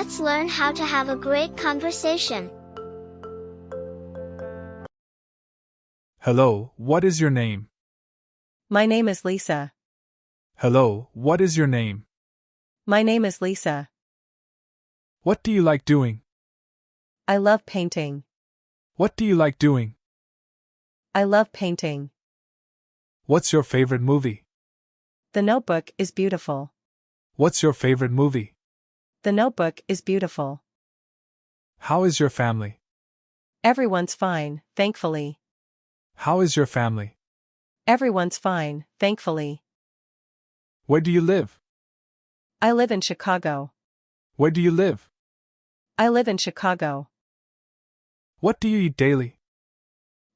Let's learn how to have a great conversation. Hello, what is your name? My name is Lisa. Hello, what is your name? My name is Lisa. What do you like doing? I love painting. What do you like doing? I love painting. What's your favorite movie? The Notebook is beautiful. What's your favorite movie? The Notebook is beautiful. How is your family? Everyone's fine, thankfully. How is your family? Everyone's fine, thankfully. Where do you live? I live in Chicago. Where do you live? I live in Chicago. What do you eat daily?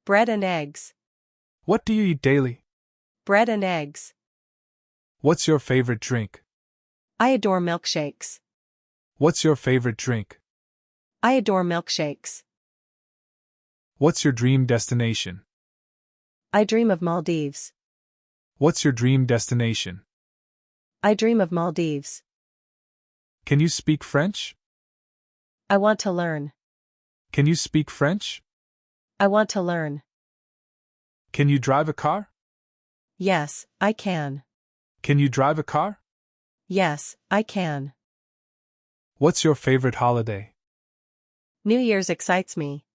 Bread and eggs. What do you eat daily? Bread and eggs. What's your favorite drink? I adore milkshakes. What's your favorite drink? I adore milkshakes. What's your dream destination? I dream of Maldives. What's your dream destination? I dream of Maldives. Can you speak French? I want to learn. Can you speak French? I want to learn. Can you drive a car? Yes, I can. Can you drive a car? Yes, I can. What's your favorite holiday? New Year's excites me.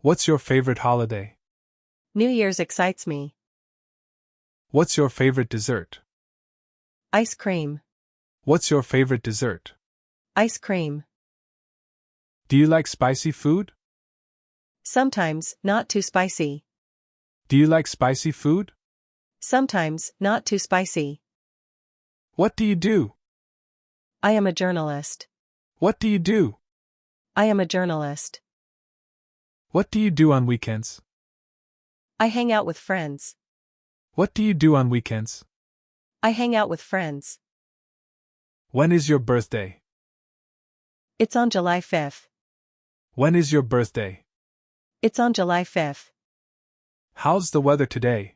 What's your favorite holiday? New Year's excites me. What's your favorite dessert? Ice cream. What's your favorite dessert? Ice cream. Do you like spicy food? Sometimes, not too spicy. Do you like spicy food? Sometimes, not too spicy. What do you do? I am a journalist. What do you do? I am a journalist. What do you do on weekends? I hang out with friends. What do you do on weekends? I hang out with friends. When is your birthday? It's on July 5th. When is your birthday? It's on July 5th. How's the weather today?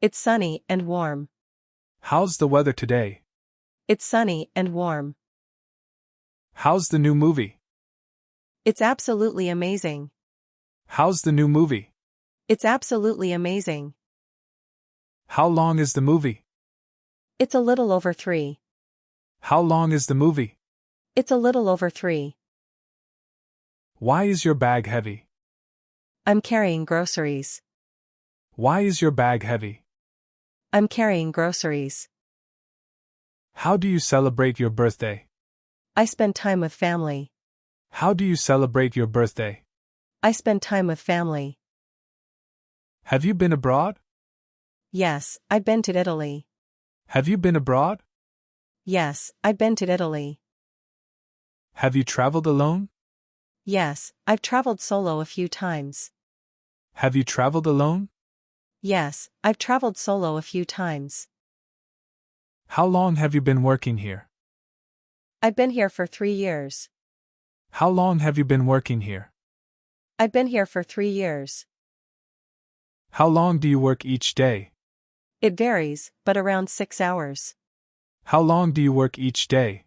It's sunny and warm. How's the weather today? It's sunny and warm. How's the new movie? It's absolutely amazing. How's the new movie? It's absolutely amazing. How long is the movie? It's a little over 3. How long is the movie? It's a little over 3. Why is your bag heavy? I'm carrying groceries. Why is your bag heavy? I'm carrying groceries. How do you celebrate your birthday? I spend time with family. How do you celebrate your birthday? I spend time with family. Have you been abroad? Yes, I've been to Italy. Have you been abroad? Yes, I've been to Italy. Have you traveled alone? Yes, I've traveled solo a few times. Have you traveled alone? Yes, I've traveled solo a few times. How long have you been working here? I've been here for 3 years. How long have you been working here? I've been here for 3 years. How long do you work each day? It varies, but around 6 hours. How long do you work each day?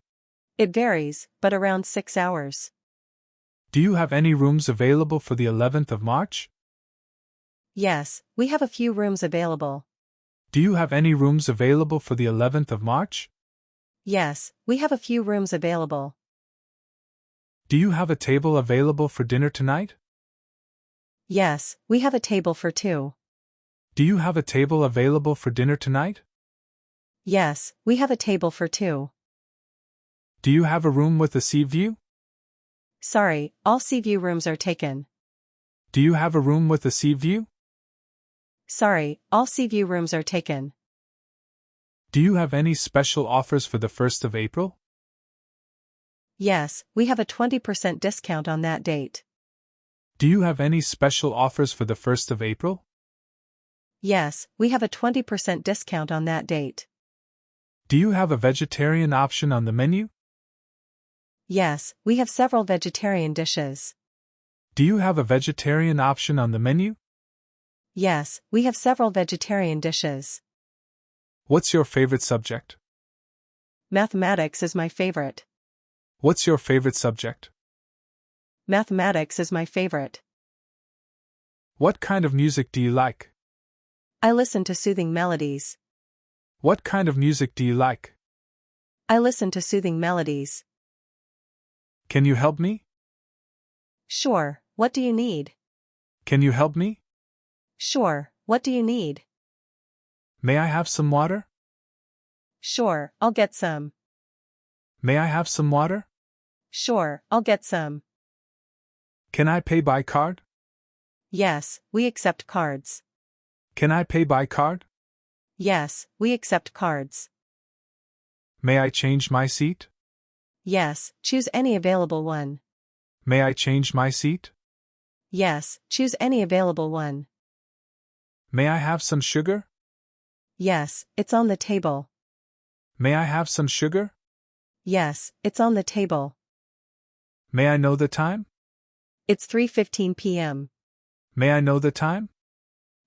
It varies, but around 6 hours. Do you have any rooms available for the 11th of March? Yes, we have a few rooms available. Do you have any rooms available for the 11th of March? Yes, we have a few rooms available. Do you have a table available for dinner tonight? Yes, we have a table for 2. Do you have a table available for dinner tonight? Yes, we have a table for 2. Do you have a room with a sea view? Sorry, all sea view rooms are taken. Do you have a room with a sea view? Sorry, all sea view rooms are taken. Do you have any special offers for the 1st of April? Yes, we have a 20% discount on that date. Do you have any special offers for the 1st of April? Yes, we have a 20% discount on that date. Do you have a vegetarian option on the menu? Yes, we have several vegetarian dishes. Do you have a vegetarian option on the menu? Yes, we have several vegetarian dishes. What's your favorite subject? Mathematics is my favorite. What's your favorite subject? Mathematics is my favorite. What kind of music do you like? I listen to soothing melodies. What kind of music do you like? I listen to soothing melodies. Can you help me? Sure, what do you need? Can you help me? Sure, what do you need? May I have some water? Sure, I'll get some. May I have some water? Sure, I'll get some. Can I pay by card? Yes, we accept cards. Can I pay by card? Yes, we accept cards. May I change my seat? Yes, choose any available one. May I change my seat? Yes, choose any available one. May I have some sugar? Yes, it's on the table. May I have some sugar? Yes, it's on the table. May I know the time? It's 3:15 p.m. May I know the time?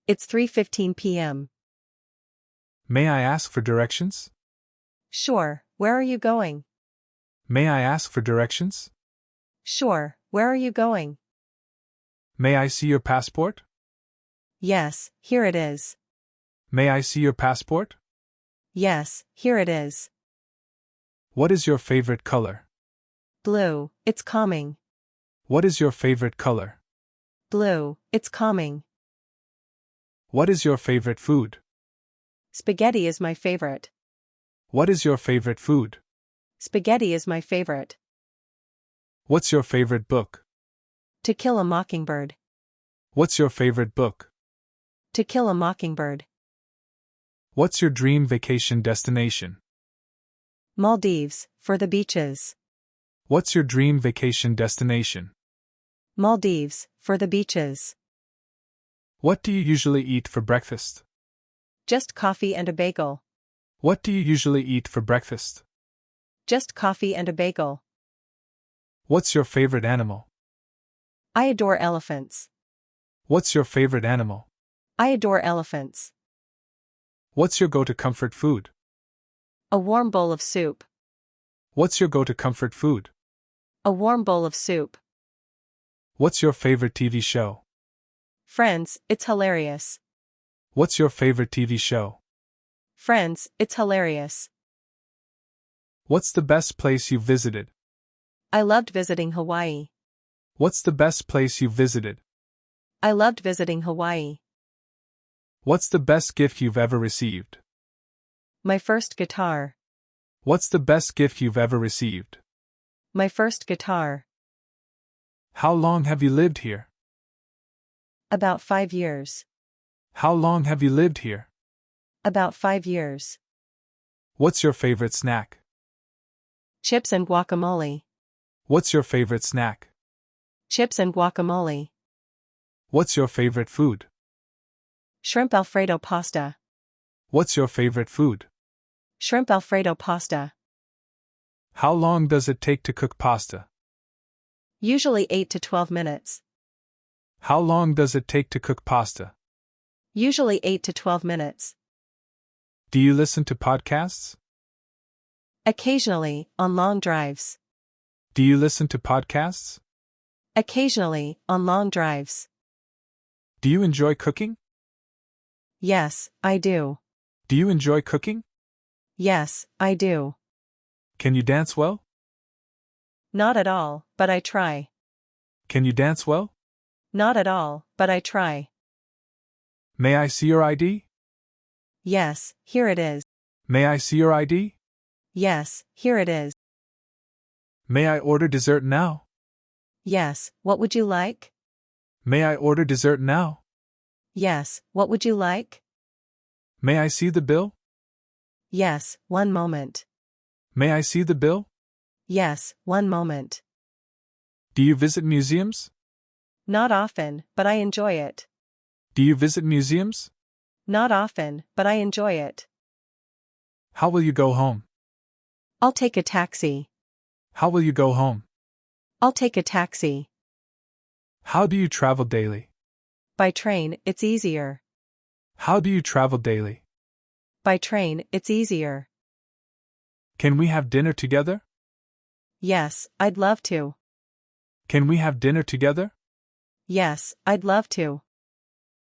It's 3:15 p.m. May I ask for directions? Sure, where are you going? May I ask for directions? Sure, where are you going? May I see your passport? Yes, here it is. May I see your passport? Yes, here it is. What is your favorite color? Blue, it's calming. What is your favorite color? Blue, it's calming. What is your favorite food? Spaghetti is my favorite. What is your favorite food? Spaghetti is my favorite. What's your favorite book? To Kill a Mockingbird. What's your favorite book? To Kill a Mockingbird. What's your dream vacation destination? Maldives, for the beaches. What's your dream vacation destination? Maldives, for the beaches. What do you usually eat for breakfast? Just coffee and a bagel. What do you usually eat for breakfast? Just coffee and a bagel. What's your favorite animal? I adore elephants. What's your favorite animal? I adore elephants. What's your go-to comfort food? A warm bowl of soup. What's your go-to comfort food? A warm bowl of soup. What's your favorite TV show? Friends, it's hilarious. What's your favorite TV show? Friends, it's hilarious. What's the best place you've visited? I loved visiting Hawaii. What's the best place you've visited? I loved visiting Hawaii. What's the best gift you've ever received? My first guitar. What's the best gift you've ever received? My first guitar. How long have you lived here? About 5 years. How long have you lived here? About 5 years. What's your favorite snack? Chips and guacamole. What's your favorite snack? Chips and guacamole. What's your favorite food? Shrimp Alfredo pasta. What's your favorite food? Shrimp Alfredo pasta. How long does it take to cook pasta? Usually 8 to 12 minutes. How long does it take to cook pasta? Usually 8 to 12 minutes. Do you listen to podcasts? Occasionally, on long drives. Do you listen to podcasts? Occasionally, on long drives. Do you enjoy cooking? Yes, I do. Do you enjoy cooking? Yes, I do. Can you dance well? Not at all, but I try. Can you dance well? Not at all, but I try. May I see your ID? Yes, here it is. May I see your ID? Yes, here it is. May I order dessert now? Yes, what would you like? May I order dessert now? Yes, what would you like? May I see the bill? Yes, one moment. May I see the bill? Yes, one moment. Do you visit museums? Not often, but I enjoy it. Do you visit museums? Not often, but I enjoy it. How will you go home? I'll take a taxi. How will you go home? I'll take a taxi. How do you travel daily? By train, it's easier. How do you travel daily? By train, it's easier. Can we have dinner together? Yes, I'd love to. Can we have dinner together? Yes, I'd love to.